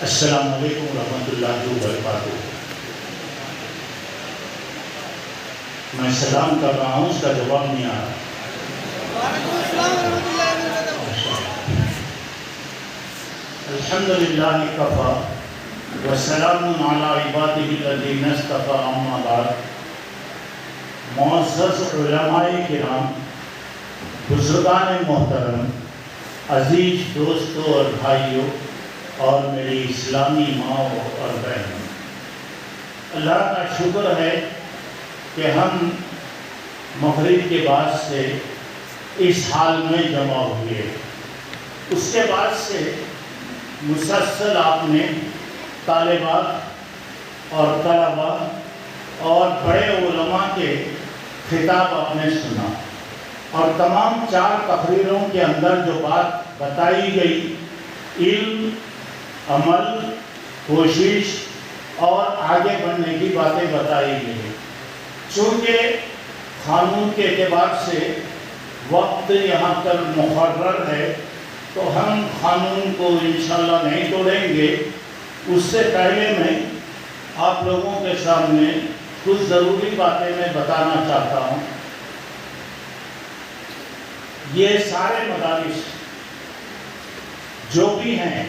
السلام علیکم ورحمۃ اللہ وبرکاتہ۔ میں سلام کر رہا ہوں، اس کا جواب نہیں آ رہا۔ وعلیکم السلام ورحمۃ اللہ وبرکاتہ۔ الحمدللہ کفی وسلام علی عبادہ الذین اصطفی، اما بعد۔ معزز علماء کرام، بزرگان محترم، عزیز دوستوں اور بھائیوں اور میری اسلامی ماں اور بہنوں، اللہ کا شکر ہے کہ ہم مغرب کے بعد سے اس حال میں جمع ہوئے۔ اس کے بعد سے مسلسل آپ نے طالبات اور طلباء اور بڑے علماء کے خطاب آپ نے سنا، اور تمام 4 تقریروں کے اندر جو بات بتائی گئی، علم، عمل، کوشش اور آگے بڑھنے کی باتیں بتائی گئی۔ چونکہ قانون کے اعتبار سے وقت یہاں پر مقرر ہے تو ہم قانون کو انشاءاللہ نہیں توڑیں گے۔ اس سے پہلے میں آپ لوگوں کے سامنے کچھ ضروری باتیں میں بتانا چاہتا ہوں۔ یہ سارے مدارس جو بھی ہیں،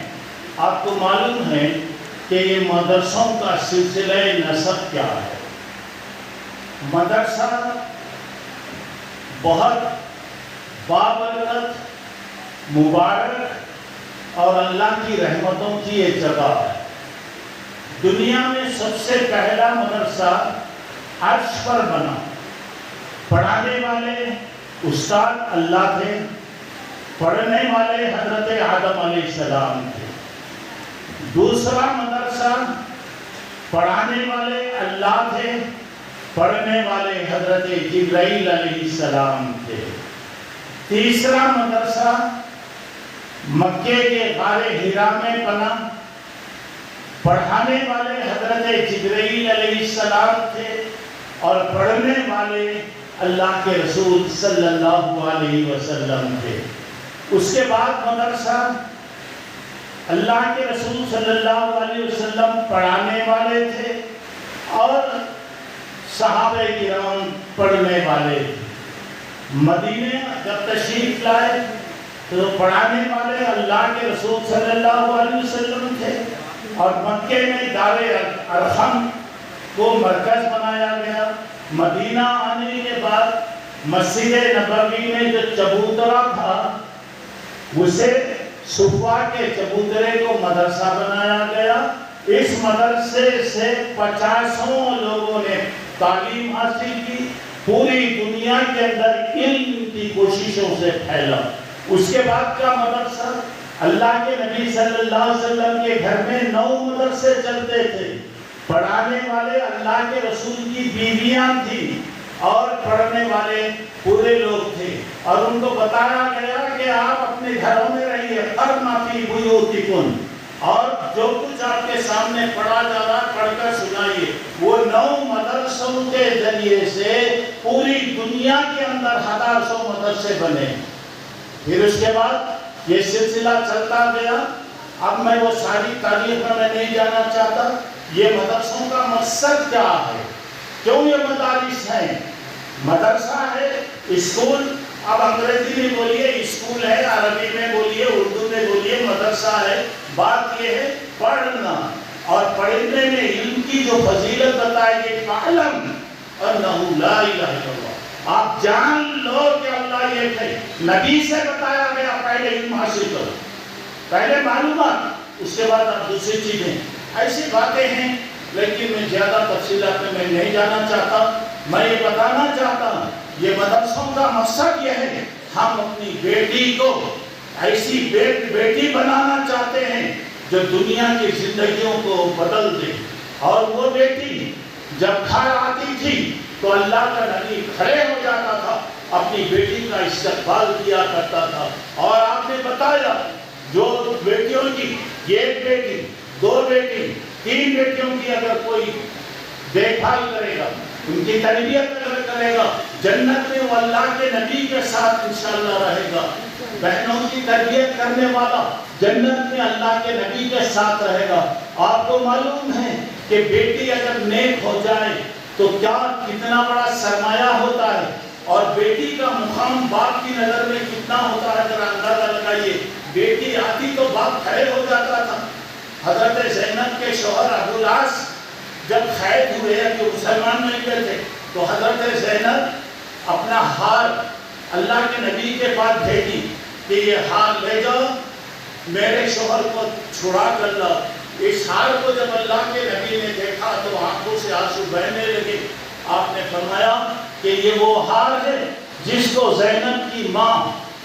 آپ کو معلوم ہے کہ یہ مدرسوں کا سلسلہ نسب کیا ہے۔ مدرسہ بہت بابرکت، مبارک اور اللہ کی رحمتوں کی ایک جگہ ہے۔ دنیا میں سب سے پہلا مدرسہ عرش پر بنا، پڑھانے والے استاد اللہ تھے، پڑھنے والے حضرت آدم علیہ السلام تھے۔ دوسرا مدرسہ پڑھانے والے اللہ تھے، پڑھنے والے حضرت جبرائیل علیہ السلام تھے۔ تیسرا مدرسہ مکے کے غار حرا میں بنا، پڑھانے والے حضرت جبرائیل علیہ السلام تھے اور پڑھنے والے اللہ کے رسول صلی اللہ علیہ وسلم تھے۔ اس کے بعد مدرسہ اللہ کے رسول صلی اللہ علیہ وسلم پڑھانے والے تھے اور صحابہ کرام پڑھنے والے تھے۔ مدینے جب تشریف لائے تو پڑھانے والے اللہ کے رسول صلی اللہ علیہ وسلم تھے، اور مکے میں دار ارقم کو مرکز بنایا گیا۔ مدینہ آنے کے بعد مسجد نبوی میں جو چبوترا تھا، اسے صفا کے چبوترے کو مدرسہ بنایا گیا۔ اس مدرسے سے 50 لوگوں نے تعلیم حاصل کی، پوری دنیا کے اندر علم کی کوششوں سے پھیلا۔ اس کے بعد کا مدرسہ، اللہ کے نبی صلی اللہ علیہ وسلم کے گھر میں 9 مدرسے چلتے تھے، پڑھانے والے اللہ کے رسول کی بیویاں تھیں اور پڑھنے والے پورے لوگ تھے، اور ان کو بتایا گیا کہ آپ اپنے گھروں میں رہیے، قرنا فی بیوتکم، اور جو کچھ آپ کے سامنے پڑھا جا رہا پڑھ کر سنائیے۔ وہ 9 مدرسوں کے ذریعے سے پوری دنیا کے اندر 1000 مدرسے بنے۔ پھر اس کے بعد یہ سلسلہ چلتا گیا۔ اب میں وہ ساری تاریخ میں نہیں جانا چاہتا۔ یہ مدرسوں کا مقصد کیا ہے، کیوں یہ مدارس ہیں؟ مدرسہ ہے اسکول، اب انگریزی میں بولیے اسکول ہے، عربی میں بولیے، اردو میں بولیے، مدرسہ ہے۔ بات یہ ہے پڑھنا، اور پڑھنے میں علم کی جو فضیلت بتائے گی، فَعْلَمْ أَنَّهُ لَا إِلَهَ إِلَّا اللَّهُ، آپ جان لو کہ اللہ ایک ہے۔ نبی سے بتایا گیا پہلے علم حاصل کرو، پہلے معلومات، اس کے بعد آپ دوسری چیزیں۔ ایسی باتیں ہیں، لیکن میں زیادہ تفصیلات میں نہیں جانا چاہتا۔ میں یہ بتانا چاہتا ہوں، یہ مدرسوں کا مقصد یہ ہے، ہم اپنی بیٹی کو ایسی بیٹی بنانا چاہتے ہیں جو دنیا کی زندگیوں کو بدل دے۔ اور وہ بیٹی جب گھر آتی تھی تو اللہ کا نبی کھڑے ہو جاتا تھا، اپنی بیٹی کا استقبال کیا کرتا تھا، اور آپ نے بتایا جو بیٹیوں کی، 1 بیٹی، 2 بیٹی، 3 بیٹیوں کی اگر کوئی دیکھ بھال کرے گا، ان کی تربیت کرے گا، جنت میں وہ اللہ کے نبی کے ساتھ انشاءاللہ رہے گا۔ بہنوں کی تربیت کرنے والا جنت میں اللہ کے نبی کے ساتھ رہے گا۔ آپ کو معلوم ہے کہ بیٹی اگر نیک ہو جائے تو کیا کتنا بڑا سرمایہ ہوتا ہے، اور بیٹی کا مقام باپ کی نظر میں کتنا ہوتا ہے، ذرا اندازہ لگائیے۔ بیٹی آتی تو باپ کھڑے ہو جاتا تھا۔ حضرت زینب کے شوہر ابو العاص جب قید ہوئے کہ مسلمان نہیں تھے تو حضرت زینب اپنا ہار اللہ کے نبی کے پاس بھیجی کہ یہ ہار لے جاؤ، میرے شوہر کو چھڑا کر لاؤ۔ اس ہار کو جب اللہ کے نبی نے دیکھا تو آنکھوں سے آنسو بہنے لگے۔ آپ نے فرمایا کہ یہ وہ ہار ہے جس کو زینب کی ماں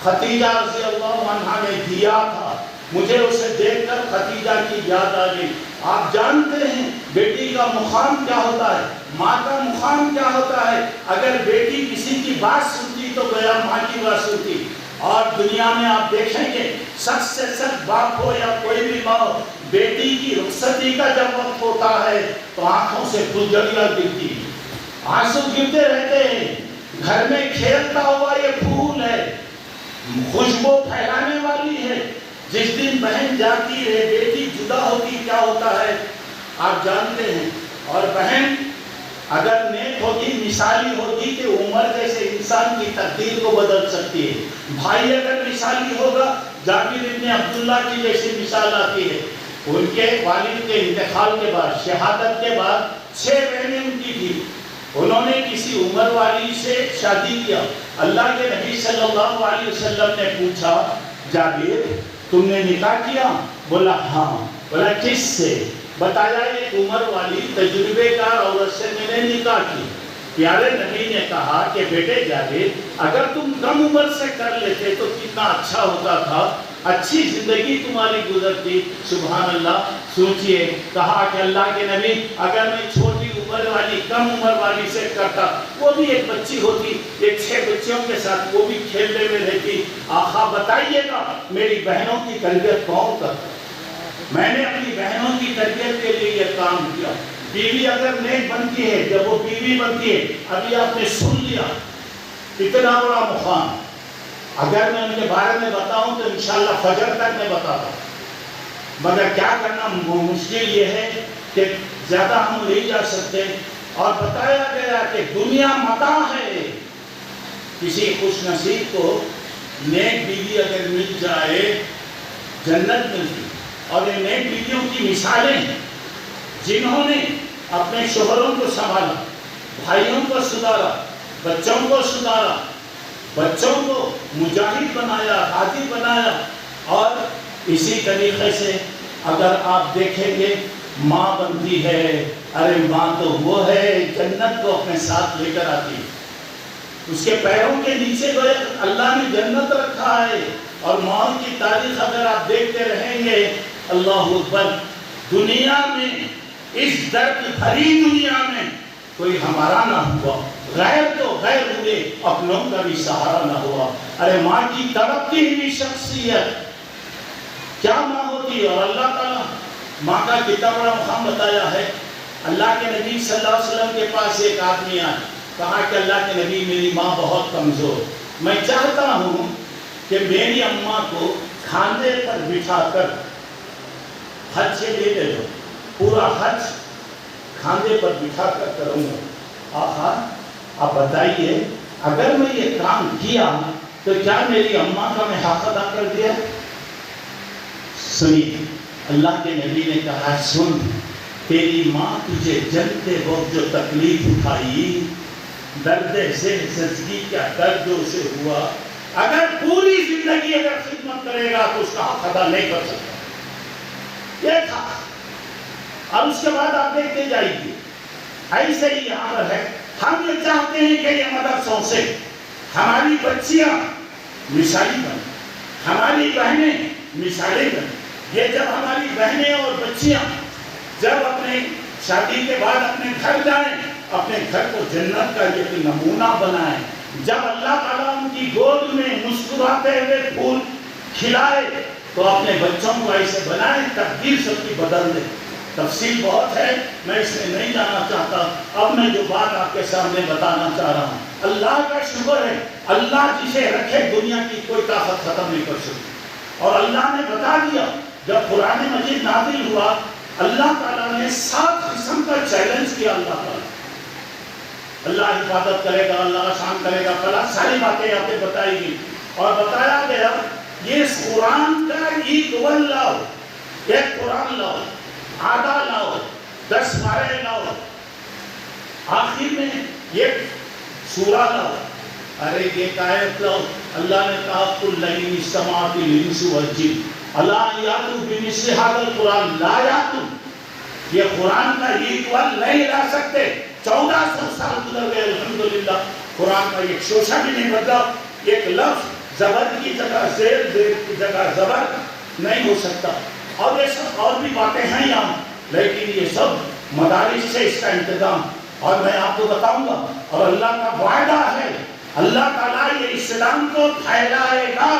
خدیجہ رضی اللہ عنہا نے دیا تھا، مجھے اسے دیکھ کر خدیجہ کی یاد آ گئی۔ آپ جانتے ہیں بیٹی کا مقام کیا ہوتا ہے، ماں کا مقام کیا ہوتا ہے۔ اگر بیٹی کسی کی بات سنتی تو گویا ماں کی بات سنتی۔ اور دنیا میں آپ دیکھیں گے سچ سے سچ باپ ہو یا کوئی بھی ماں ہو، بیٹی کی رخصتی کا جب وقت ہوتا ہے تو آنکھوں سے فلجھڑیاں گرتی، آنسو گرتے رہتے ہیں۔ گھر میں کھیلتا ہوا یہ پھول ہے، خوشبو پھیلانے والی ہے۔ جس دن بہن جاتی ہے، بیٹی جدا ہوتی، کیا ہوتا ہے آپ جانتے ہیں۔ اور بہن اگر نیک ہوگی، مثالی ہوگی کہ عمر جیسے انسان کی تقدیر کو بدل سکتی ہے۔ بھائی اگر مثالی ہوگا، جابر ابن عبداللہ کی جیسی مثال آتی ہے۔ ان کے والد کے انتقال کے بعد، شہادت کے بعد 6 بہنیں ان کی تھی۔ انہوں نے کسی عمر والی سے شادی کیا۔ اللہ کے نبی صلی اللہ علیہ وسلم نے پوچھا، جابر تم نے نکاح کیا؟ بولا ہاں۔ بولا کس سے؟ بتایا ایک عمر والی تجربے کار عورت سے میں نے نکاح کی۔ پیارے نبی نے کہا کہ بیٹے جابر اگر تم کم عمر سے کر لیتے تو کتنا اچھا ہوتا تھا، اچھی زندگی تمہاری گزرتی۔ سبحان اللہ، سوچئے۔ کہا کہ اللہ کے نبی اگر میں چھوٹی عمر والی کم عمر والی سے کرتا، وہ بھی ایک بچی ہوتی، ایک 6 بچیوں کے ساتھ وہ بھی کھیلنے میں رہتی۔ آقا بتائیے گا میری بہنوں کی تربیت کون کرتا؟ میں نے اپنی بہنوں کی تربیت کے لیے یہ کام کیا۔ بیوی اگر نیک بنتی ہے، جب وہ بیوی بنتی ہے، ابھی آپ نے سن لیا اتنا بڑا مقام، اگر میں ان کے بارے میں بتاؤں تو انشاءاللہ فجر تک میں بتاتا ہوں، مگر کیا کرنا مشکل یہ ہے کہ زیادہ ہم نہیں جا سکتے۔ اور بتایا گیا کہ دنیا متاع ہے، کسی خوش نصیب کو نیک بیوی اگر مل جائے جنت ملتی۔ اور یہ نیک بیویوں کی مثالیں ہیں جنہوں نے اپنے شوہروں کو سنبھالا، بھائیوں کو سدھارا، بچوں کو سدھارا، بچوں کو مجاہد بنایا، غازی بنایا۔ اور اسی طریقے سے اگر آپ دیکھیں گے ماں بنتی ہے، ارے ماں تو وہ ہے جنت کو اپنے ساتھ لے کر آتی، اس کے پیروں کے نیچے جو اللہ نے جنت رکھا ہے۔ اور ماں کی تاریخ اگر آپ دیکھتے رہیں گے، اللہ اکبر، دنیا میں اس درد بھری دنیا میں کوئی ہمارا نہ ہوا، غیر تو غیر ہوئے، اپنوں کا بھی سہارا نہ ہوا۔ ارے ماں کی تڑپتی ہوئی شخصیت کیا ماں ہوتی ہے۔ اور اللہ تعالیٰ ماں کا کتنا بڑا مقام بتایا ہے۔ اللہ کے نبی صلی اللہ علیہ وسلم کے پاس ایک آدمی آیا، کہا کہ اللہ کے نبی میری ماں بہت کمزور، میں چاہتا ہوں کہ میری اماں کو کھاندے پر بٹھا کر حج سے لے لو، پورا حج کھاندے پر بٹھا کر کروں گا۔ آقا آپ بتائیے اگر میں یہ کام کیا تو کیا میری اماں کا میں حق ادا کر دیا؟ سنیے، اللہ کے نبی نے کہا سن، تیری ماں تجھے جنتے وقت جو تکلیف اٹھائی، درد زچگی کا درد جو اسے ہوا، اگر پوری زندگی اگر خدمت کرے گا تو اس کا حق ادا نہیں کر سکتا۔ یہ تھا۔ اور اس کے بعد آپ دیکھتے جائیے، ایسے ہی یہاں پر ہے، ہم یہ چاہتے ہیں کہ یہ مدرسوں سے ہماری بچیاں مثالی بنیں، ہماری بہنیں مثالیں بنیں۔ یہ جب ہماری بہنیں اور بچیاں جب اپنے شادی کے بعد اپنے گھر جائیں، اپنے گھر کو جنت کا ایک نمونہ بنائیں، جب اللہ تعالیٰ ان کی گود میں مسکراتے ہوئے پھول کھلائے تو اپنے بچوں کو ایسے بنائیں، تقدیر سب کی بدل دے۔ تفصیل بہت ہے، میں اس میں نہیں جانا چاہتا۔ اب میں جو بات آپ کے سامنے بتانا چاہ رہا ہوں، اللہ کا شکر ہے، اللہ جسے رکھے دنیا کی کوئی طاقت ختم نہیں کر سکتی۔ اور اللہ نے بتا دیا جب قرآن مجید نازل ہوا اللہ تعالیٰ نے 7 قسم کا چیلنج کیا اللہ تعالیٰ اللہ حفاظت کرے گا اللہ آسان کرے گا فلاں ساری باتیں آپ نے بتائی گئی اور بتایا گیا یہ اس قرآن کا ایکول لاؤ ایک قرآن لاؤ آدھا لاؤ 10 پارے لاؤ آخر میں ایک سورہ لاؤ ارے یہ آیت لاؤ اللہ نے کہا قل لئن اجتمعت الانس والجن اللہ یاتوا بمثل هذا القرآن لا یاتون یہ قرآن کا ایکول نہیں لا سکتے 1400 سال گزر گئے الحمدللہ قرآن کا ایک شوشہ بھی نہیں بدلا ایک لفظ زبر کی جگہ زیر زیر کی جگہ زبر نہیں ہو سکتا اور یہ سب اور بھی باتیں ہیں یہاں لیکن یہ سب مدارس سے اس کا انتظام اور میں آپ کو بتاؤں گا اور اللہ کا وعدہ ہے اللہ تعالیٰ یہ اسلام کو پھیلائے گا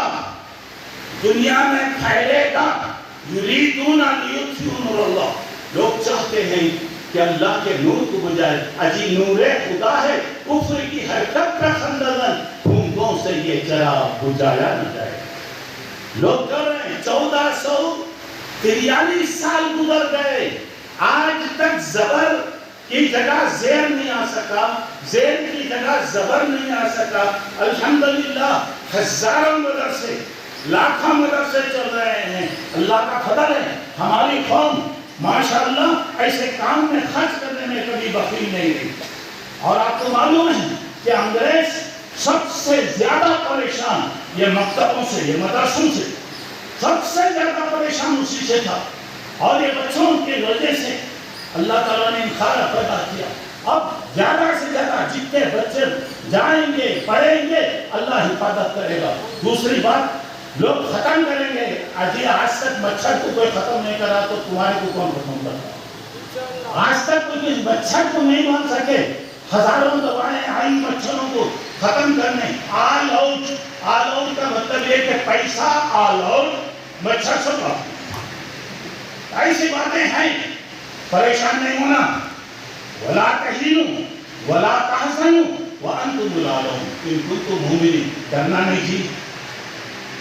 دنیا میں پھیلے گا یریدون ان یطفئوا نور اللہ لوگ چاہتے ہیں کہ اللہ کے نور کو بجائے اجی نور خدا ہے کفر کی حرکت کا خندقن پھونکوں سے یہ چراغ بجھایا نہ جائے لوگ کر رہے ہیں 1443 سال گزر گئے آج تک زبر کی جگہ زیر نہیں آ سکا زیر کی جگہ زبر نہیں آ سکا الحمدللہ ہزاروں مدرسے لاکھوں مدرسے چل رہے ہیں اللہ کا فضل ہے ہماری قوم ماشاءاللہ ایسے کام میں خرچ کرنے میں کبھی بخیل نہیں رہی اور آپ کو معلوم ہے کہ انگریز سب سے زیادہ پریشان یہ مکتبوں سے یہ مدرسوں سے سب سے زیادہ پریشان اسی سے تھا اور یہ بچوں کے وجہ سے اللہ تعالیٰ نے انخارہ پیدا کیا اب زیادہ سے زیادہ جتنے بچے جائیں گے پڑھیں گے اللہ حفاظت کرے گا دوسری بات لوگ ختم کریں گے آج تک مچھر کو کوئی ختم نہیں کرا تو تمہارے کو کون ختم کرتا آج تک کوئی مچھر کو نہیں مان سکے ہزاروں دوائیں آئی مچھروں کو ختم کرنے آل آؤٹ کا مطلب یہ کہ پیسہ آل آؤٹ مچھر سب ایسی باتیں ہیں پریشان نہیں ہونا ولا تہینوا ولا تحزنوا وانتم الاعلون ان کنتم مؤمنین ڈرنا نہیں جی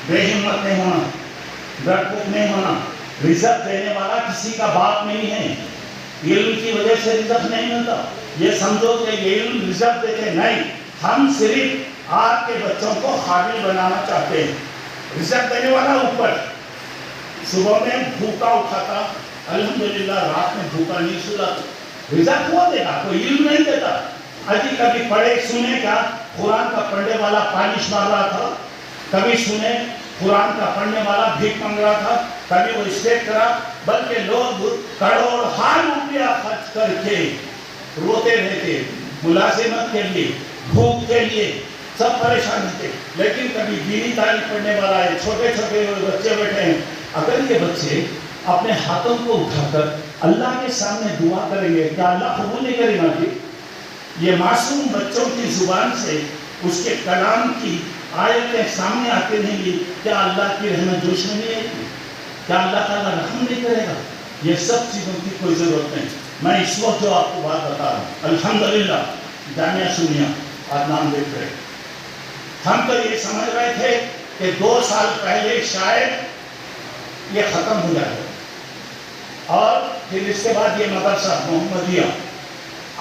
بے ہمت نہیں ہونا ڈرپوک نہیں ہونا رزق دینے والا کسی کا باپ نہیں ہے علم کی وجہ سے رزق نہیں ملتا یہ سمجھو کہ یہ علم رزق دیتے نہیں ہم صرف آپ کے بچوں کو قابل بنانا چاہتے ہیں رزق دینے والا اوپر صبح میں بھوکا اٹھاتا الحمدللہ رات میں بھوکا نہیں سولا رزق وہ دے گا کوئی علم نہیں دیتا ابھی کبھی پڑھے سنے کا قرآن کا پڑھنے والا پالش مار رہا تھا کبھی سنے قرآن کا پڑھنے والا بھیک مانگ رہا تھا کبھی وہ اسٹیٹ کرا بلکہ لوگ کروڑوں روپیہ خرچ کر کے روتے رہتے ملازمت کے لیے بھوک کے لیے سب پریشان ہوتے لیکن کبھی دینی تعلیم پڑھنے والا ہے چھوٹے چھوٹے بچے بیٹھے ہیں اگر یہ بچے اپنے ہاتھوں کو اٹھا کر اللہ کے سامنے دعا کریں گے کیا اللہ قبول نہیں کرے گا کہ یہ معصوم بچوں کی زبان سے اس کے کلام کی آیتیں سامنے آتے نہیں گی کیا اللہ کی رحمت جوش میں نہیں آئے گی کیا اللہ تعالیٰ رحم نہیں کرے گا یہ سب چیزوں کی کوئی ضرورت نہیں میں اس وقت جو آپ کو بات بتا رہا ہوں الحمدللہ جامعہ سنیا آپ نام دیکھ رہے ہم تو یہ سمجھ رہے تھے کہ 2 سال پہلے شاید یہ ختم ہو جائے اور پھر اس کے بعد یہ مدرسہ محمدیہ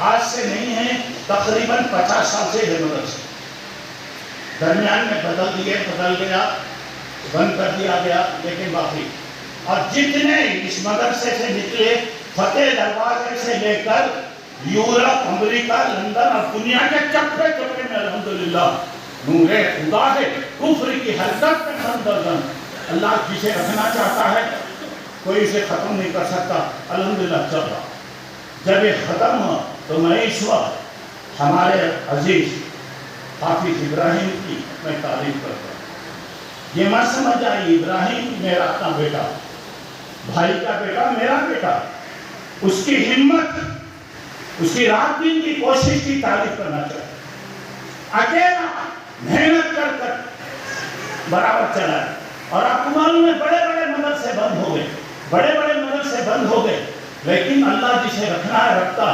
آج سے نہیں ہے تقریباً 50 سال سے یہ مدرسہ درمیان میں بدل گیا بند کر دیا گیا لیکن باقی اور جتنے اس مدرسے سے نکلے فتح دروازے سے لے کر یورپ امریکہ لندن اور دنیا کے چپے چپے میں الحمدللہ نور خدا ہے کفر کی حرکت میں خندقن اللہ جسے رکھنا چاہتا ہے کوئی اسے ختم نہیں کر سکتا الحمدللہ چل رہا جب یہ ختم ہوا تو میں اس وقت ہمارے عزیز حافظ ابراہیم کی میں تعریف کرتا ہوں یہ مت سمجھ آئی ابراہیم میرا اپنا بیٹا بھائی کا بیٹا میرا بیٹا اس کی ہمت اس کی رات دن کی کوشش کی تعریف کرنا چاہتا اکیلا محنت کر کر برابر چلا ہے اور آپ کو معلوم ہے بڑے بڑے مدرسے بند ہو گئے لیکن اللہ جسے رکھنا ہے رکھتا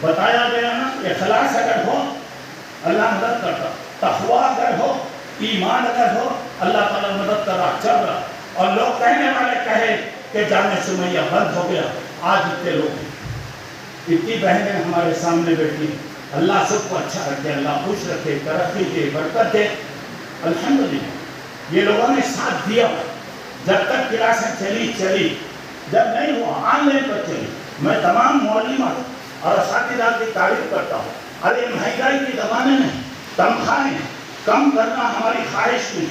بتایا گیا نا اخلاص اگر ہو اللہ مدد کرتا تقویٰ اگر ہو ایمان اگر ہو اللہ تعالیٰ مدد کر رہا چل رہا اور لوگ کہنے والے کہے کہ جامعہ سمیہ بند ہو گیا، آج اتنے لوگ ہیں، اتنی بہنیں ہمارے سامنے بیٹھی، اللہ سب کو اچھا رکھے، اللہ خوش رکھے، ترقی دے، برکت دے۔ الحمدللہ یہ لوگوں نے ساتھ دیا، جب تک کلاسیں چلی، جب نہیں ہوا آن لائن پر چلی۔ میں تمام معلمات اور اساتذہ کی تعریف کرتا ہوں۔ ارے مہنگائی کے زمانے میں تنخواہیں کم کرنا ہماری خواہش نہیں،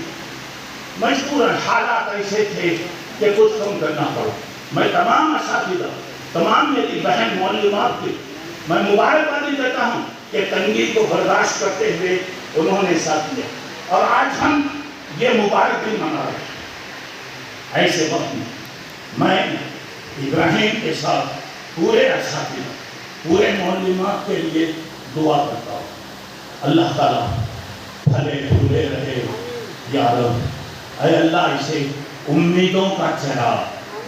مجبوراً حالات ایسے تھے کہ کچھ کم کرنا پڑا۔ میں تمام اساتذہ، تمام میری بہن معلمات کی میں مبارکبادی دیتا ہوں کہ تنگی کو برداشت کرتے ہوئے انہوں نے ساتھ دیا، اور آج ہم یہ مبارک دن منا رہے ہیں۔ ایسے وقت میں ابراہیم کے ساتھ پورے اساتذہ، پورے معلمات کے لیے دعا کرتا ہوں، اللہ تعالیٰ پھلے پھولے رہے یا رب، اے اللہ اسے امیدوں کا چراغ،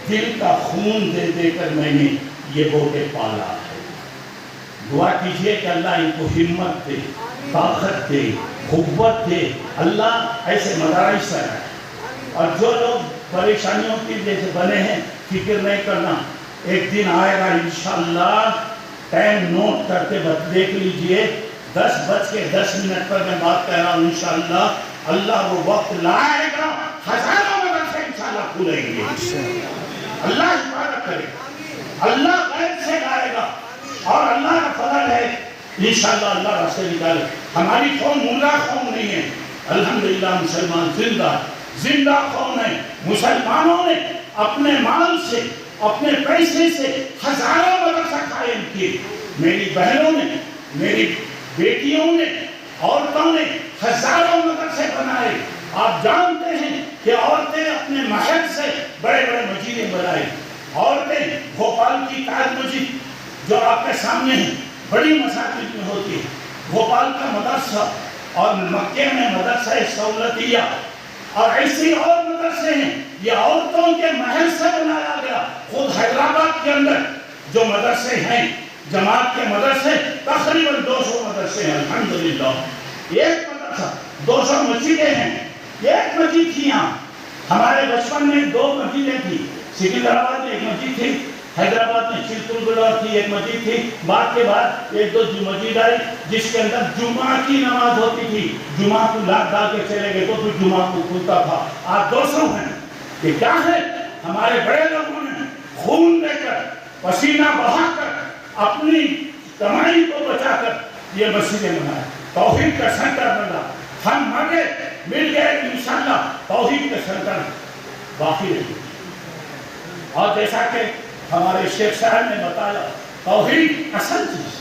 دل کا خون دے دے کر میں نے یہ بوٹے پالا ہے۔ دعا کیجئے کہ اللہ ان کو ہمت دے، طاقت دے، قوت دے، اللہ ایسے مدارس بنائے۔ اور جو لوگ پریشانیوں کی وجہ سے بنے ہیں، فکر نہیں کرنا، ایک دن آئے گا انشاءاللہ، ٹائم نوٹ کر کے دیکھ لیجئے، 10:10 پر میں بات کہہ رہا ہوں، انشاءاللہ اللہ وہ وقت لائے گا، ہزاروں مدرسے انشاءاللہ کھلیں گے، اللہ حفاظت کرے گا، اللہ غیب سے لائے گا، اور اللہ کا فضل ہے، انشاءاللہ اللہ راستے نکالے۔ ہماری قوم ملا قوم نہیں ہے، الحمدللہ مسلمان زندہ قوم ہے۔ مسلمانوں نے اپنے مال سے، اپنے پیسے سے ہزاروں مدرسہ قائم کیے، میری بہنوں نے، میری بیٹیوں نے، عورتوں نے ہزاروں مدرسے بنائے۔ آپ جانتے ہیں کہ عورتیں اپنے محل سے بڑے بڑے مسجدیں بنائیں، عورتیں بھوپال کی تاج مسجد جو آپ کے سامنے ہے، بڑی مساجد میں ہوتی ہے، بھوپال کا مدرسہ، اور مکے میں مدرسہ سہولتیہ، اور ایسی اور مدرسے ہیں، یہ عورتوں کے محل سے بنایا گیا۔ خود حیدرآباد کے اندر جو مدرسے ہیں، جماعت کے مدرسے، تقریباً 200 مدرسے ہیں، الحمدللہ۔ ایک مدرسہ، 200 مسجدیں ہیں، ایک مسجد تھی یہاں۔ ہمارے بچپن میں 2 مسجدیں تھیں، سکندرآباد میں ایک مسجد تھی، حیدرآباد میں چلکل کی ایک مسجد تھی، بعد کے بعد 1-2 مسجد آئی جس کے اندر جمعہ کی نماز ہوتی تھی، جمعہ کو لاکھ ڈال کے چلے گئے تو پھر جمعہ کو کھلتا تھا۔ آج 200 ہیں، یہ کیا ہے؟ ہمارے بڑے لوگوں نے خون دے کر، پسینہ بہا کر، اپنی کمائی کو بچا کر یہ مسجدیں بنائے، توحید کا سینٹر بنا۔ ہم مرے مل گئے انشاءاللہ، توحید کا سینٹر باقی رہے۔ اور جیسا کہ ہمارے شیخ صاحب نے بتایا، توحید اصل چیز۔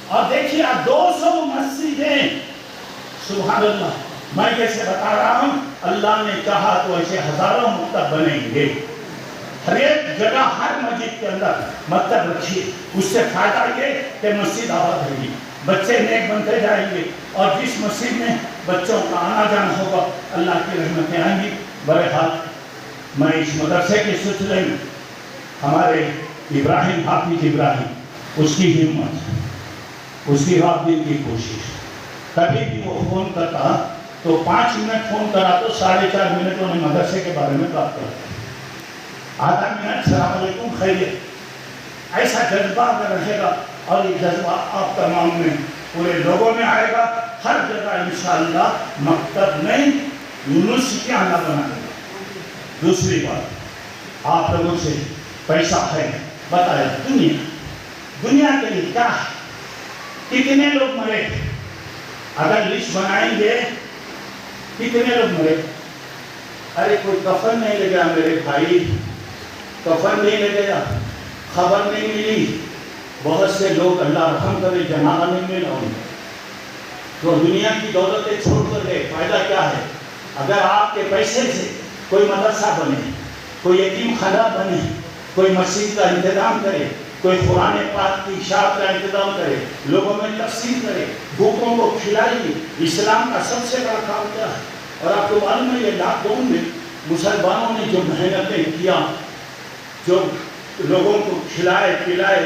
اور دیکھیے 200 مسجدیں، سبحان اللہ، میں جیسے بتا رہا ہوں، اللہ نے چاہا تو ایسے ہزاروں مکتب بنیں گے۔ ہر ایک جگہ، ہر مسجد کے اندر مکتب رکھیے، اس سے فائدہ یہ کہ مسجد آباد رہے گی، بچے نیک بنتے جائیں گے، اور جس مسجد میں بچوں کا آنا جانا ہوگا اللہ کی رحمتیں آئیں گی۔ بہرحال میں اس مدرسے کے سلسلے میں ہمارے ابراہیم، حافظ ابراہیم، اس کی ہمت، اس کی رات دن کی کوشش، کبھی بھی وہ فون کرتا تو 5 منٹ فون کرا تو 4.5 منٹ انہیں مدرسے کے بارے میں بات کرتا، آدھا منٹ السلام علیکم خیریت۔ ایسا جذبہ اگر رہے گا، اور یہ جذبہ آپ تمام میں، پورے لوگوں میں آئے گا، ہر جگہ انشاءاللہ مکتب نہیں، یونیورسٹیاں نہ بنائے گا۔ دوسری بات، آپ لوگوں سے پیسہ ہے، بتایا دنیا کے لیے کیا ہے، کتنے لوگ مرے، اگر لسٹ بنائیں گے کتنے لوگ مرے؟ ارے کوئی کفن نہیں لے گیا میرے بھائی، کفن نہیں لے گیا، خبر نہیں ملی، بہت سے لوگ اللہ رحم کرے جنازہ نہیں ملا انہیں، تو دنیا کی دولتیں چھوڑ کر گئے، فائدہ کیا ہے؟ اگر آپ کے پیسے سے کوئی مدرسہ بنے، کوئی یتیم خانہ بنے، کوئی مسجد کا انتظام کرے، کوئی قرآن پاک کی اشاعت کا انتظام کرے، لوگوں میں تقسیم کرے، بھوکوں کو کھلائے، اسلام کا سب سے بڑا کام کیا ہے؟ اور آپ کو معلوم ہے یہ لاک ڈاؤن میں مسلمانوں نے جو محنتیں کیا، جو لوگوں کو کھلائے پلائے،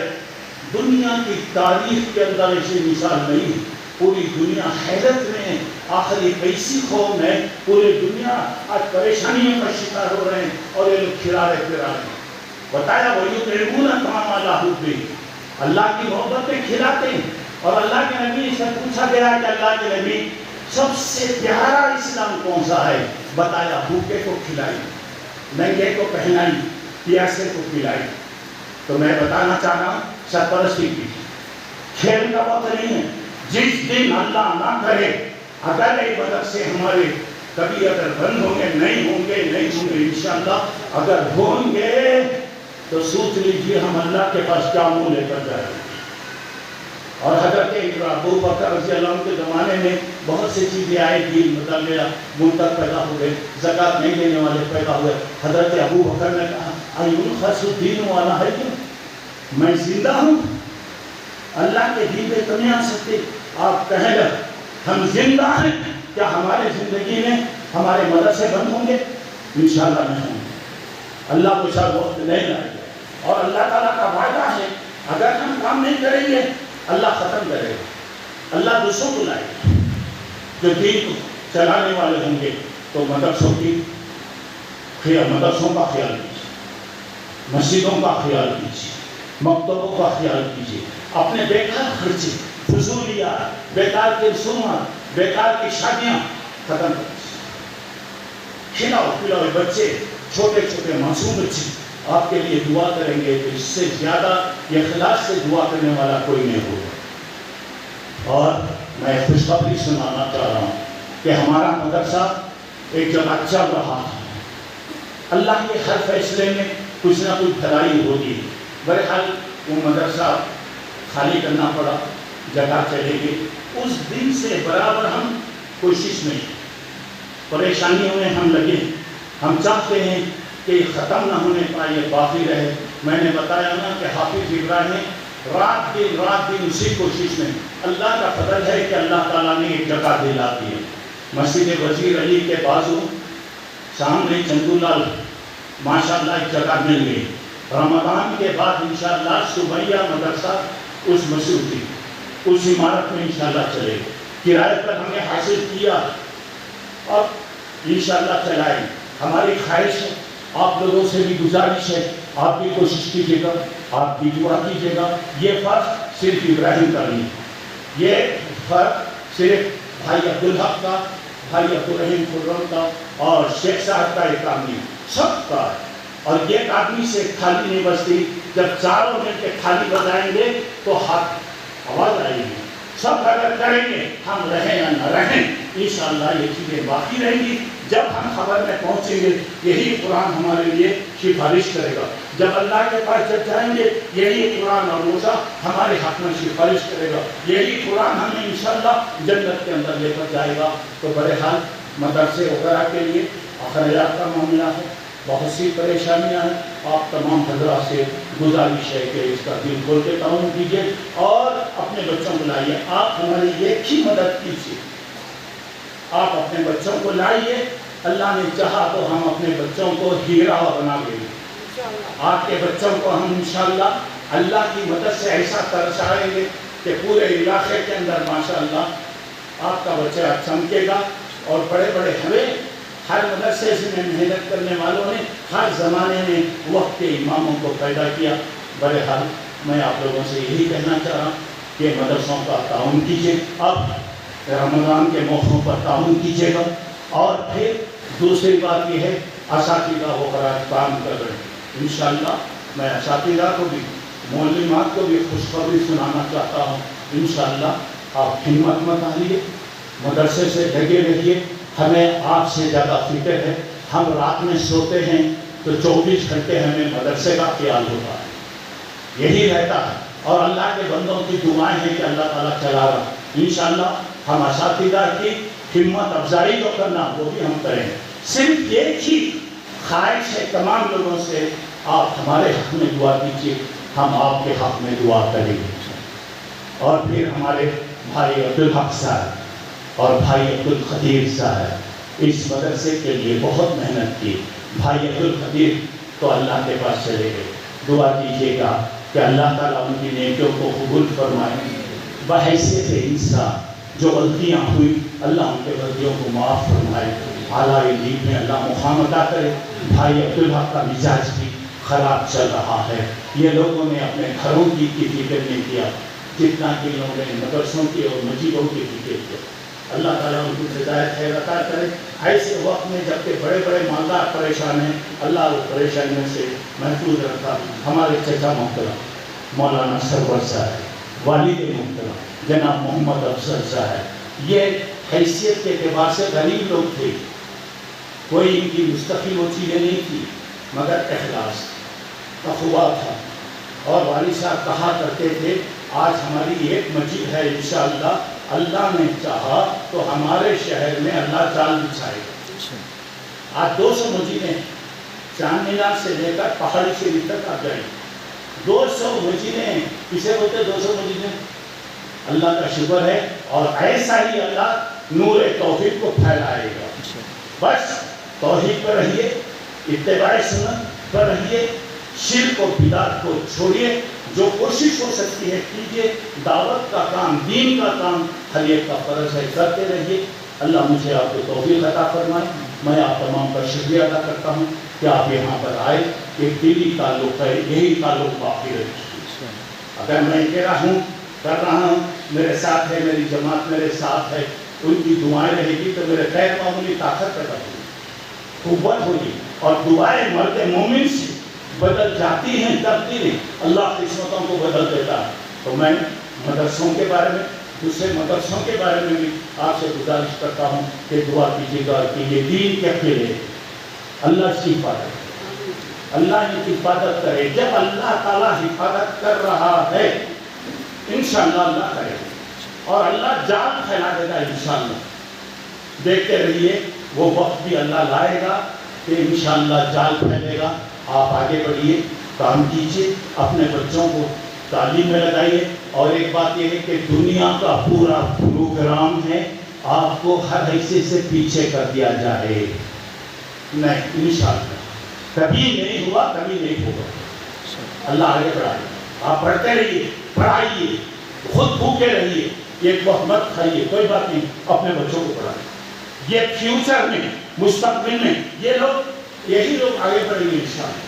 دنیا کی تاریخ کے اندر ایسی مثال نہیں ہے، پوری دنیا حیرت میں ہے۔ آخر یہ کیسی قوم ہے، پوری دنیا آج پریشانیوں کا شکار ہو رہے ہیں اور یہ لوگ کھلا رہے پھرا رہے ہیں۔ بتایا وَيُطْعِمُونَ الطَّعَامَ عَلَىٰ حُبِّهِ، اللہ کی محبت میں کھلاتے ہیں۔ اور اللہ کے نبی سے پوچھا گیا کہ اللہ کے نبی سب سے پیارا اسلام کون سا ہے؟ بتایا بھوکے کو کھلائی، ننگے کو پہنائی، پیاسے کو پلائی۔ تو میں بتانا چاہ رہا ہوں سرپرستی کی کھیل کا وقت نہیں ہے۔ جس دن اللہ نہ کرے اگر یہ مدرسے ہمارے کبھی اگر بند ہوں گے، نہیں ہوں گے انشاءاللہ، اگر ہوں گے تو سوچ لیجیے ہم اللہ کے پاس کیا منہ لے کر جائیں گے۔ اور حضرت ابو بکر رضی اللہ عنہ کے زمانے میں بہت سی چیزیں آئی، دین بدل گیا، منکر پیدا ہوئے، زکوٰۃ نہیں دینے والے پیدا ہوئے۔ حضرت ابو بکر نے کہا ایونخس الدین والا ہے کیوں؟ میں زندہ ہوں، اللہ کے دین پہ تو نہیں آ سکتے۔ آپ کہیں گے ہم زندہ ہیں، کیا ہمارے زندگی میں ہمارے مدرسے بند ہوں گے؟ انشاءاللہ نہیں ہوں گے۔ اللہ کو شاید وقت نہیں لائے گا، اور اللہ تعالیٰ کا وعدہ ہے اگر ہم کام نہیں کریں گے اللہ ختم کرے گا، اللہ دوسروں کو لائے گا جو دین کو چلانے والے ہوں گے۔ تو مدرسوں کا خیال کیجیے، مسجدوں کا خیال کیجیے، مکتبوں کا خیال کیجیے، اپنے بیکار خرچے، فضولیات، بیکار کے رسومات، بیکار کی شادیاں ختم کر دیجیے۔ کھلاؤ پلاؤ بچے، چھوٹے چھوٹے معصوم بچے آپ کے لیے دعا کریں گے تو اس سے زیادہ اخلاص سے دعا کرنے والا کوئی نہیں ہوگا۔ اور میں خوشخبری سنانا چاہ رہا ہوں کہ ہمارا مدرسہ ایک جگہ چل رہا تھا، اللہ کے ہر فیصلے میں کچھ نہ کچھ بھلائی ہوگی۔ بہرحال وہ مدرسہ خالی کرنا پڑا، جگہ چلے گی۔ اس دن سے برابر ہم کوشش میں پریشانیوں میں ہم لگے، ہم چاہتے ہیں کہ یہ ختم نہ ہونے پائے، یہ باقی رہے۔ میں نے بتایا نا کہ حافظ ابراہیم رات دن اسی کوشش میں، اللہ کا فضل ہے کہ اللہ تعالیٰ نے ایک جگہ دلا دی ہے۔ مسجد وزیر علی کے بازو سامنے چندو لال ماشاءاللہ ایک جگہ مل گئی۔ رمضان کے بعد انشاءاللہ سمیہ مدرسہ اس مسجد اس عمارت میں انشاءاللہ چلے گا، کرائے پر ہم نے حاصل کیا اور انشاءاللہ چلائیں۔ ہماری خواہش ہے، آپ لوگوں سے بھی گزارش ہے، آپ بھی کوشش کیجیے گا، آپ بھی دعا کیجیے گا۔ یہ فرق صرف ابراہیم کا نہیں، یہ فرق صرف بھائی عبدالحق کا، بھائی عبدالرحیم خرم کا اور شیخ صاحب کا ایک آدمی سب کا ہے۔ اور ایک آدمی سے کھالی نہیں بجتی، جب چاروں مل کے کھالی بجائیں گے تو ہاتھ آواز آئے گی۔ سب اگر کریں گے، ہم رہیں یا نہ رہیں، انشاءاللہ یہ چیزیں باقی رہیں گی۔ جب ہم خبر میں پہنچیں گے یہی قرآن ہمارے لیے سفارش کرے گا۔ جب اللہ کے پاس جب جائیں گے یہی قرآن اور روزہ ہمارے حق میں سفارش کرے گا، یہی قرآن ہمیں انشاءاللہ جنت کے اندر لے کر جائے گا۔ تو بہرحال مدرسے وغیرہ کے لیے اخراجات کا معاملہ ہے، بہت سی پریشانیاں ہیں۔ آپ تمام حضرات سے گزارش ہے کہ اس کا دل کھول کے تعاون کیجیے اور اپنے بچوں کو لائیے۔ آپ ہماری ایک ہی مدد کیجیے، آپ اپنے بچوں کو لائیے، اللہ نے چاہا تو ہم اپنے بچوں کو ہیرا بنا دیں گے۔ آپ کے بچوں کو ہم انشاءاللہ اللہ کی مدد سے ایسا ترسائیں گے کہ پورے علاقے کے اندر ماشاءاللہ آپ کا بچہ چمکے گا۔ اور بڑے بڑے ہمیں ہر مدرسے میں محنت کرنے والوں نے ہر زمانے میں وقت کے اماموں کو پیدا کیا۔ بہرحال میں آپ لوگوں سے یہی کہنا چاہ رہا ہوں کہ مدرسوں کا تعاون کیجیے، اب رمضان کے موقعوں پر تعاون کیجیے گا۔ اور پھر دوسری بات یہ ہے اساتذہ وغیرہ کام کر رہے ہیں، انشاءاللہ میں اساتذہ کو بھی معلمات کو بھی خوشخبری سنانا چاہتا ہوں۔ انشاءاللہ آپ ہمت مت ہاریے، مدرسے سے لگے رہیے۔ ہمیں آپ سے زیادہ فکر ہے، ہم رات میں سوتے ہیں تو 24 گھنٹے ہمیں مدرسے کا خیال ہوتا ہے، یہی رہتا ہے۔ اور اللہ کے بندوں کی دعائیں ہیں کہ اللہ تعالیٰ چلا رہا۔ انشاءاللہ ہم اساتذہ کی ہمت افزائی جو کرنا وہ بھی ہم کریں۔ صرف ایک ہی خواہش ہے تمام لوگوں سے، آپ ہمارے حق میں دعا کیجیے، ہم آپ کے حق میں دعا کریں گے۔ اور پھر ہمارے بھائی عبدالحق صاحب اور بھائی عبدالقدیر صاحب اس مدرسے کے لیے بہت محنت کی۔ بھائی عبدالقدیر تو اللہ کے پاس چلے گئے، دعا کیجیے گا کہ اللہ تعالیٰ ان کی نیکیوں کو قبول فرمائے۔ بحیثیت انسان جو غلطیاں ہوئی اللہ ان کے غلطیوں کو معاف فرمائے، اعلیٰ دین میں اللہ مقام عطا کرے۔ بھائی عبدالحق کا مزاج بھی خراب چل رہا ہے، یہ لوگوں نے اپنے گھروں کی فکر نہیں کیا جتنا کہ انہوں نے مدرسوں کی اور مسجدوں کی فکر کیا۔ اللہ تعالیٰ ان کی ہدایت خیر عطا کرے۔ ایسے وقت میں جب کہ بڑے بڑے مالدار پریشان ہیں، اللہ وہ پریشانیوں سے محفوظ رکھا۔ ہمارے چچا محترم مولانا سرور صاحب، والد محترم جناب محمد افضل صاحب، یہ حیثیت کے اعتبار سے غریب لوگ تھے، کوئی ان کی مستقل وہ چیزیں نہیں تھی، مگر اخلاص تقویٰ تھا۔ اور والد صاحب کہا کرتے تھے آج ہماری ایک مسجد ہے، انشاءاللہ اللہ نے چاہا تو ہمارے شہر میں اللہ جال بچھائے گا۔ آج 200 مسجدیں، چاند مینار سے لے کر پہاڑی شریف تک آپ جائیں، 200 مسجدیں، کسے بولتے 200 مسجدیں؟ اللہ کا شکر ہے، اور ایسا ہی اللہ نور توحید کو پھیلائے گا۔ بس توحید پر رہیے، اتباع سنت پر رہیے، شرک و بدعت کو چھوڑیے، جو کوشش ہو سکتی ہے کیجیے، دعوت کا کام، دین کا کام ہر ایک کا فرض ہے، کرتے رہیے۔ اللہ مجھے آپ کو توفیق عطا فرمائے۔ میں آپ تمام کا شکریہ ادا کرتا ہوں کہ آپ یہاں پر آئے، ایک دلی تعلق ہے، یہی تعلق باقی رہے۔ اگر میں اکیلا ہوں، کر رہا ہوں، میرے ساتھ ہے، میری جماعت میرے ساتھ ہے، ان کی دعائیں رہے گی تو میرے غیر معمولی طاقت پیدا ہوگی، قوت ہوگی، اور دعائیں مرد مومن سے بدل جاتی ہیں، تبدیلی اللہ قسمتوں کو بدل دیتا ہے۔ تو میں مدرسوں کے بارے میں، دوسرے مدرسوں کے بارے میں بھی آپ سے گزارش کرتا ہوں کہ دعا کیجیے گا کہ یہ دین کے اکیلے اللہ اس کی حفاظت کرے، اللہ ان کی حفاظت کرے۔ جب اللہ تعالیٰ حفاظت کر رہا ہے انشاءاللہ اللہ کرے، اور اللہ جال پھیلا دے گا انشاءاللہ۔ دیکھتے رہیے، وہ وقت بھی اللہ لائے گا کہ انشاءاللہ جال پھیلے گا۔ آپ آگے بڑھیے، کام کیجیے، اپنے بچوں کو تعلیم میں لگائیے۔ اور ایک بات یہ ہے کہ دنیا کا پورا پروگرام ہے آپ کو ہر حیثیت سے پیچھے کر دیا جائے، نہیں انشاءاللہ کبھی نہیں ہوا، کبھی نہیں ہوگا۔ اللہ آگے بڑھائے، آپ پڑھتے رہیے، پڑھائیے، خود بھوکے رہیے، ایک وقت مت کھائیے، کوئی بات نہیں، اپنے بچوں کو پڑھائیے۔ یہ فیوچر میں، مستقبل میں یہ لوگ، یہی لوگ آگے بڑھیں گے انشاءاللہ۔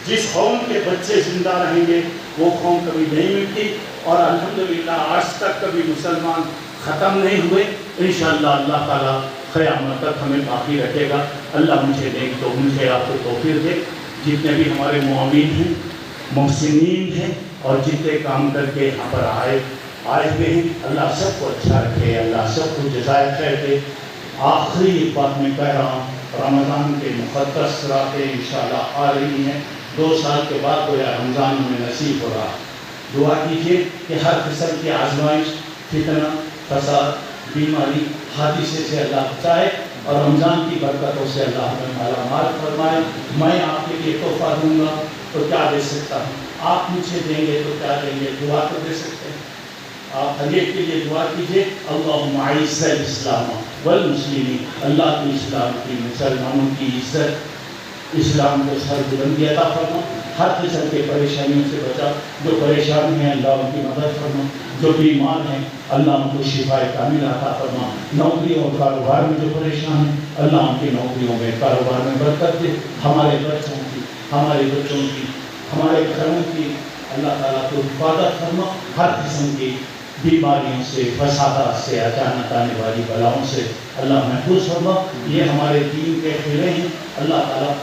جس قوم کے بچے زندہ رہیں گے وہ قوم کبھی نہیں ملتی، اور الحمدللہ آج تک کبھی مسلمان ختم نہیں ہوئے۔ انشاءاللہ اللہ تعالیٰ قیامت تک ہمیں باقی رکھے گا۔ اللہ مجھے نیک تو مجھے آپ کو توفیق دے۔ جتنے بھی ہمارے معاون ہیں، محسنین ہیں، اور جتنے کام کر کے یہاں پر آئے ہوئے ہیں، اللہ سب کو اچھا رکھے، اللہ سب کو جزائے خیر دے۔ آخری ایک بات میں کہہ رہا ہوں، رمضان کے مقدس راتیں انشاءاللہ آ رہی ہیں، 2 سال کے بعد گویا رمضان میں نصیب ہو رہا۔ دعا کیجیے کہ ہر قسم کی آزمائش، فتنہ، فساد، بیماری، حادثے سے اللہ بچائے، اور رمضان کی برکتوں سے اللہ ہمیں مالا مال فرمائے۔ میں آپ کے لیے تحفہ دوں گا تو کیا دے سکتا ہوں، آپ مجھے دیں گے تو کیا دیں گے، دعا تو دے سکتے ہیں۔ آپ ہر ایک کے لیے دعا کیجیے، اللہم اعز الاسلام والمسلمین، اللہ کی اسلام کی، مسلمانوں کی عزت، اسلام کو سر بلندی عطا فرما، ہر قسم کے پریشانیوں سے بچا، جو پریشان ہیں اللہ ان کی مدد فرما، جو بیمار ہیں اللہ ان کو شفا کامل عطا فرما، نوکری اور کاروبار میں جو پریشان ہیں اللہ ان کی نوکریوں میں، کاروبار میں برکت دے، ہمارے بچوں کی، ہمارے بچوں کی، ہمارے گھروں کی اللہ تعالیٰ کو حفاظت فرما، ہر قسم کی بیماریوں سے، فسادات سے، اچانک آنے والی بلاؤں سے اللہ محفوظ فرما۔ یہ ہمارے دین کے قلعے ہیں، اللہ تعالیٰ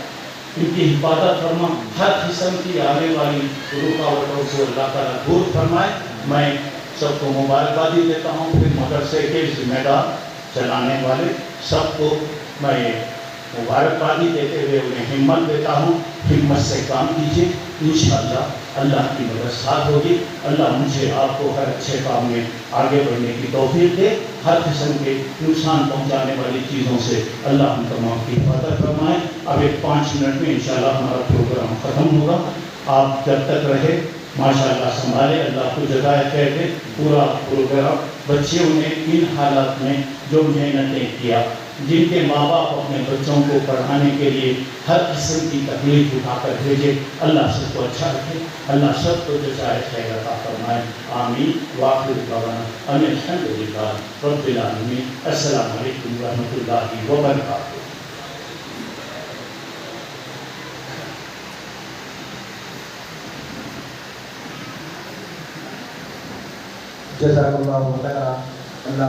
ان کی حفاظت فرما، ہر قسم کی آنے والی رکاوٹوں کو اللہ تعالیٰ دور فرمائے۔ میں سب کو مبارکبادی دیتا ہوں، پھر مدرسے کے ذمہ دار چلانے والے سب کو میں مبارکبادی دیتے ہوئے انہیں ہمت دیتا ہوں، ہمت سے کام کیجیے، انشاءاللہ اللہ کی مدد ساتھ ہوگی۔ اللہ مجھے آپ کو ہر اچھے کام میں آگے بڑھنے کی توفیق دے، ہر قسم کے نقصان پہنچانے والی چیزوں سے اللہ ہم تمام کی حفاظت فرمائے۔ اب ایک 5 منٹ میں انشاءاللہ ہمارا پروگرام ختم ہوگا، آپ جب تک رہے ماشاءاللہ سنبھالے، اللہ کو جزائے خیر دے۔ پورا پروگرام بچیوں نے ان حالات میں جو محنتیں کیا، جن کے ماں باپ اپنے بچوں کو پڑھانے کے لیے ہر قسم کی تکلیف اٹھا کر بھیجے، اللہ سب کو اچھا رکھے، اللہ سب کو جزائے خیر عطا فرمائے، آمین۔ وآخر دعوانا ان الحمد للہ رب العالمین۔ السلام علیکم ورحمۃ اللہ وبرکاتہ۔ جزاک اللہ خیرا۔ اللہ